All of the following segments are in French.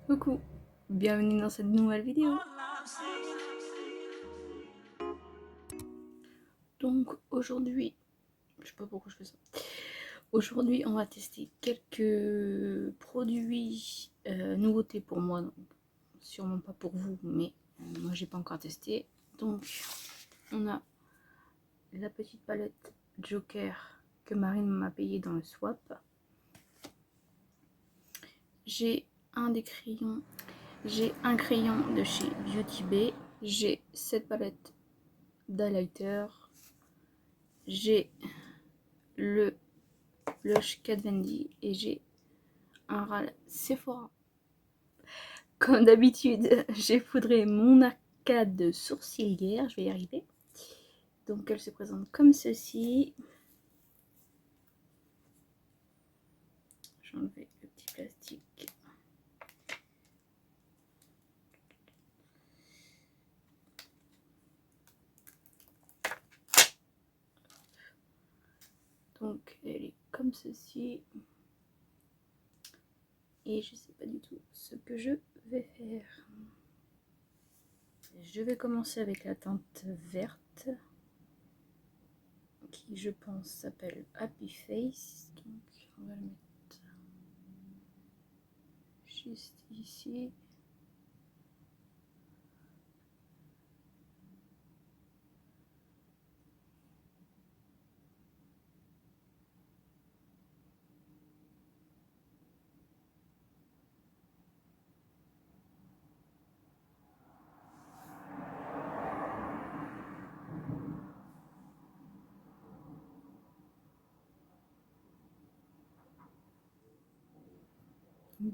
Coucou, bienvenue dans cette nouvelle vidéo. Donc aujourd'hui, je sais pas pourquoi je fais ça. Aujourd'hui, on va tester quelques produits nouveautés pour moi, donc sûrement pas pour vous, mais moi j'ai pas encore testé. Donc on a la petite palette Joker que Marine m'a payé dans le swap. J'ai un crayon de chez Beauty Bay. J'ai cette palette d'highlighter. J'ai le Lush Kat Von D et j'ai un râle Sephora. Comme d'habitude, j'ai poudré mon arcade sourcilière, je vais y arriver. Donc elle se présente comme ceci. J'ai enlevé le petit plastique. Donc elle est comme ceci. Et je sais pas du tout ce que je vais faire. Je vais commencer avec la teinte verte, qui je pense s'appelle Happy Face. Donc on va le mettre juste ici.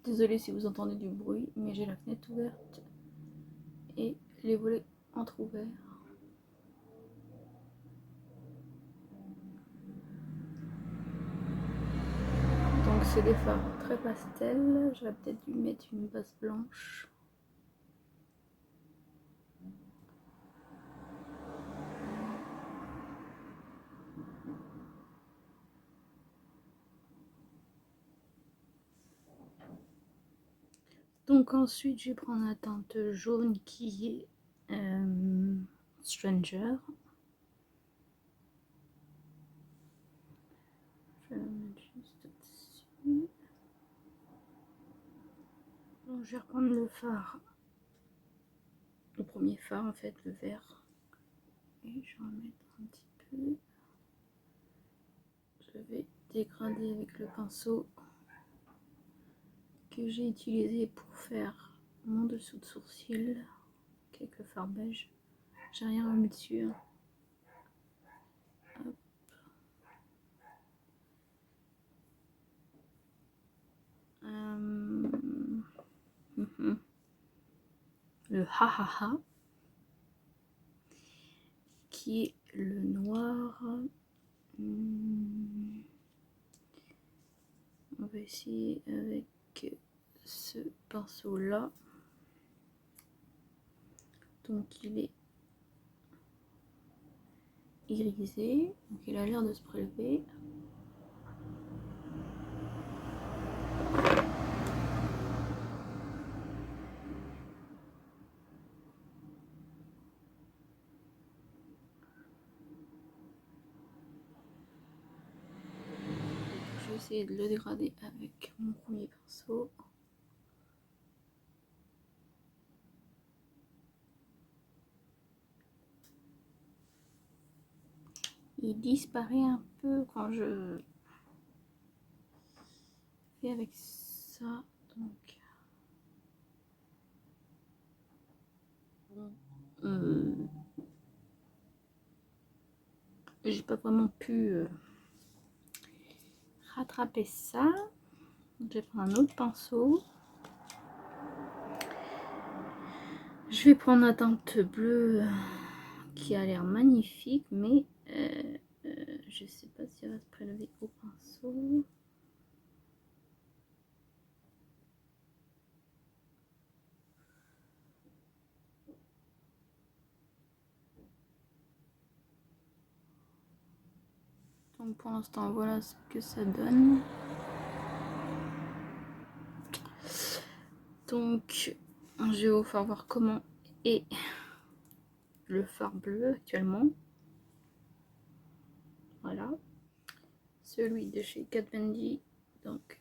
Désolée si vous entendez du bruit, mais j'ai la fenêtre ouverte et les volets entrouverts. Donc c'est des fards très pastel. J'aurais peut-être dû mettre une base blanche. Donc ensuite je vais prendre la teinte jaune qui est Stranger. Je vais la mettre juste au-dessus. Donc je vais reprendre le phare, le premier phare en fait, le vert. Et je vais en mettre un petit peu. Je vais dégrader avec le pinceau que j'ai utilisé pour faire mon dessous de sourcil. Quelques fards beige. J'ai rien remis dessus. Hein. Hop. Le ha qui est le noir. On va essayer avec ce pinceau là. Donc il est irisé, donc il a l'air de se prélever. Je vais essayer de le dégrader avec mon premier pinceau. Il disparaît un peu quand je fais avec ça, donc j'ai pas vraiment pu rattraper ça. Je vais prendre un autre pinceau. Je vais prendre la teinte bleue qui a l'air magnifique, mais je sais pas si elle va se prélever au pinceau. Donc pour l'instant voilà ce que ça donne. Donc, je vais vous faire voir comment est le fard bleu actuellement. Voilà. Celui de chez Kat Von D, donc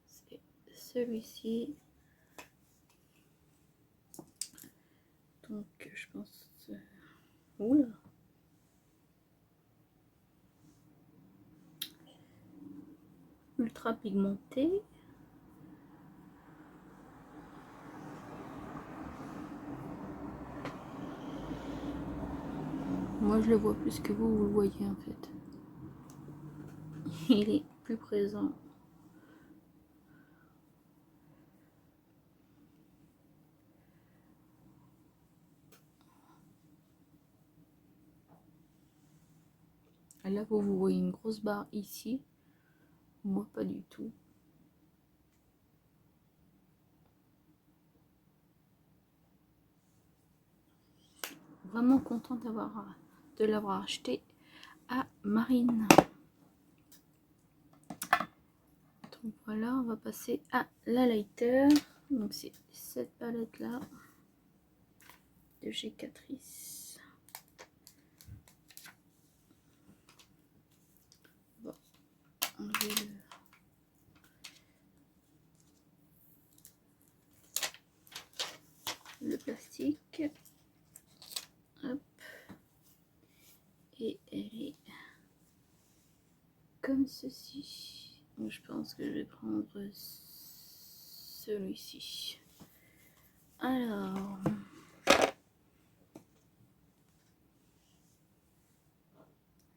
c'est celui-ci. Donc, je pense... Oula. Ultra pigmenté. Moi je le vois plus que vous le voyez en fait. Il est plus présent. Là vous voyez une grosse barre ici. Moi pas du tout. Vraiment contente de l'avoir acheté à Marine. Donc voilà, on va passer à la lighter. Donc c'est cette palette là de chez Catrice. Bon, enlever le plastique. Hop. Et elle est comme ceci. Donc je pense que je vais prendre celui-ci. Alors,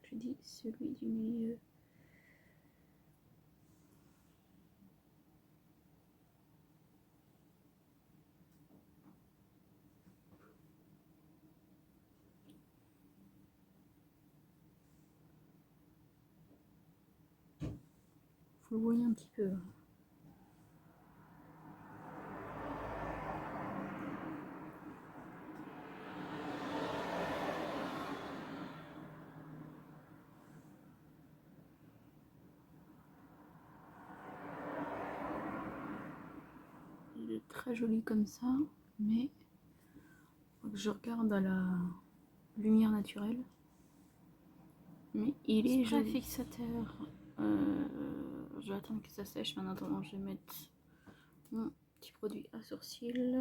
je dis celui du milieu. Vous le voyez un petit peu. Il est très joli comme ça, mais je regarde à la lumière naturelle. Mais il est joli. Fixateur. Je vais attendre que ça sèche. En attendant, je vais mettre mon petit produit à sourcils. Je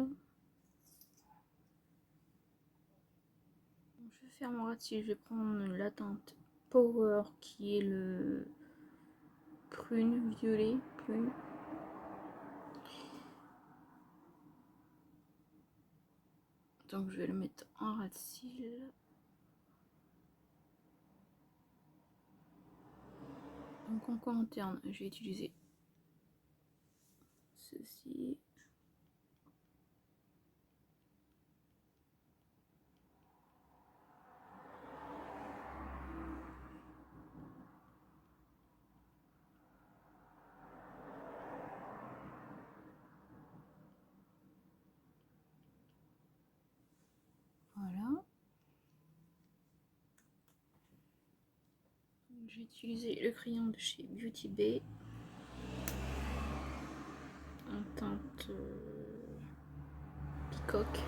vais faire mon ras de cils. Je vais prendre la teinte Power qui est le prune violet. Prune. Donc je vais le mettre en ras de cils. Donc en coin interne, je vais utiliser ceci. Voilà. J'ai utilisé le crayon de chez Beauty Bay en teinte peacock.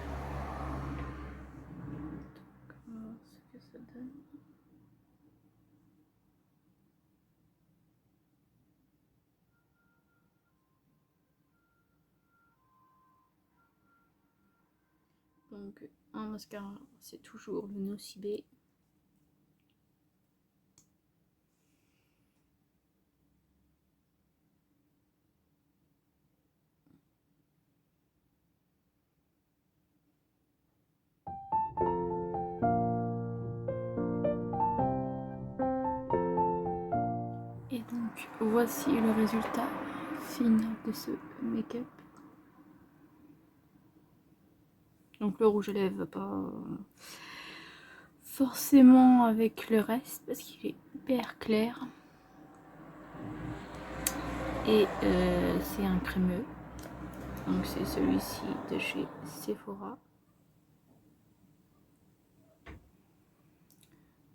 On va voir ce que ça donne. Donc en mascara, c'est toujours le Nocibé. Et donc voici le résultat final de ce make-up. Donc le rouge à lèvres va pas forcément avec le reste parce qu'il est hyper clair. Et c'est un crémeux. Donc c'est celui-ci de chez Sephora.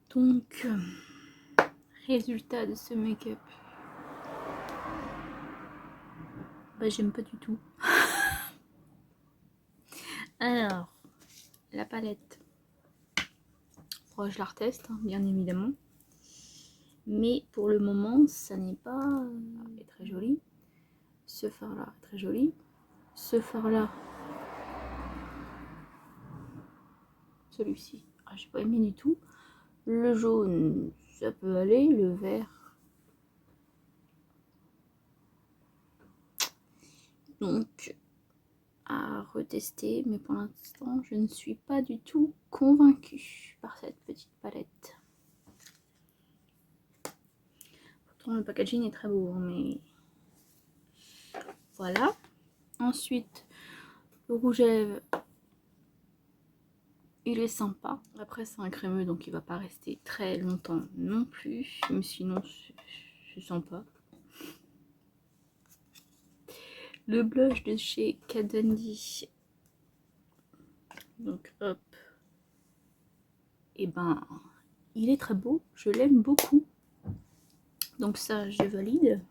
Donc résultat de ce make-up. Bah j'aime pas du tout. Alors, la palette. Faudra que je la reteste, hein, bien évidemment. Mais pour le moment, ça n'est pas très joli. Ce fard là est très joli. Ce fard là, celui-ci, j'ai pas aimé du tout. Le jaune, ça peut aller. Le vert, donc à retester. Mais pour l'instant, je ne suis pas du tout convaincue par cette petite palette. Pourtant, le packaging est très beau, hein, mais voilà. Ensuite, le rouge à lèvres, il est sympa. Après, c'est un crémeux, donc il va pas rester très longtemps non plus. Mais sinon, c'est sympa. Le blush de chez Kat Von D. Donc, hop. Et ben, il est très beau. Je l'aime beaucoup. Donc ça, je valide.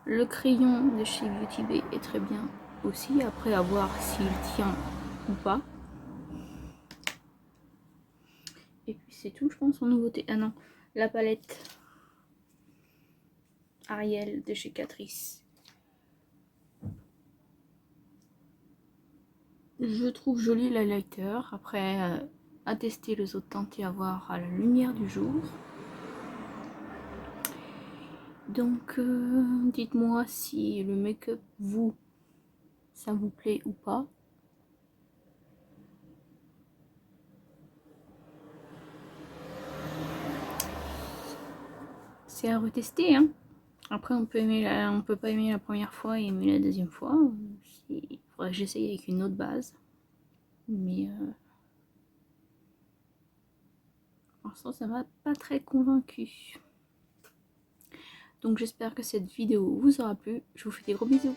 Le crayon de chez Beauty Bay est très bien aussi. Après, à voir s'il tient ou pas. Et puis c'est tout, je pense, en nouveauté. Ah non, la palette Ariel de chez Catrice. Je trouve joli l'highlighter. Après, à tester les autres teintes et à voir à la lumière du jour. Donc, dites-moi si le make-up, ça vous plaît ou pas. C'est à retester, hein. Après, on peut pas aimer la première fois et aimer la deuxième fois. Il faudrait que j'essaye avec une autre base. Mais pour l'instant, ça m'a pas très convaincue. Donc j'espère que cette vidéo vous aura plu. Je vous fais des gros bisous.